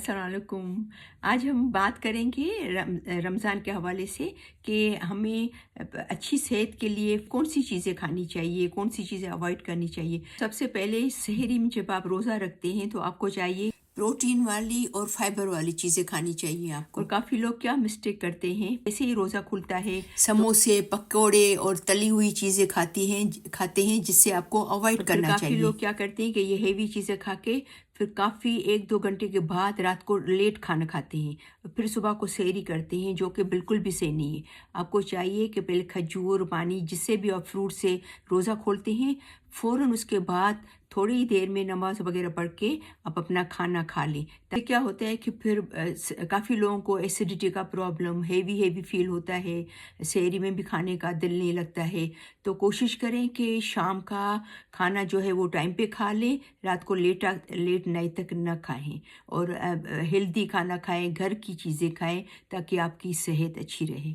अस्सलाम वालेकुम। आज हम बात करेंगे रमज़ान के हवाले से कि हमें अच्छी सेहत के लिए कौन-सी चीज़ें खानी चाहिए, कौन-सी चीज़ें अवॉइड करनी चाहिए। सबसे पहले सहरी में जब आप रोज़ा रखते हैं तो आपको चाहिए प्रोटीन वाली और फाइबर वाली चीज़ें खानी चाहिए आपको। और काफ़ी लोग क्या मिस्टेक करते हैं, जैसे ही रोज़ा खुलता है समोसे, पकौड़े और तली हुई चीज़ें खाते हैं जिससे आपको अवॉइड करना चाहिए। काफ़ी लोग क्या करते हैं कि ये हेवी चीज़ें खा के फिर काफ़ी 1-2 घंटे के बाद रात को लेट खाना खाते हैं, फिर सुबह को सहरी करते हैं, जो कि बिल्कुल भी सही नहीं है। आपको चाहिए कि पहले खजूर, पानी, जिससे भी आप फ्रूट से रोज़ा खोलते हैं, फ़ौरन उसके बाद थोड़ी ही देर में नमाज़ वगैरह पढ़ के आप अपना खाना खा लें। ताकि क्या होता है कि फिर काफ़ी लोगों को एसिडिटी का प्रॉब्लम, हेवी फ़ील होता है, सहरी में भी खाने का दिल नहीं लगता है। तो कोशिश करें कि शाम का खाना जो है वो टाइम पे खा लें, रात को लेट नाइट तक ना खाएँ और हेल्दी खाना खाएँ, घर की चीज़ें खाएँ ताकि आपकी सेहत अच्छी रहे।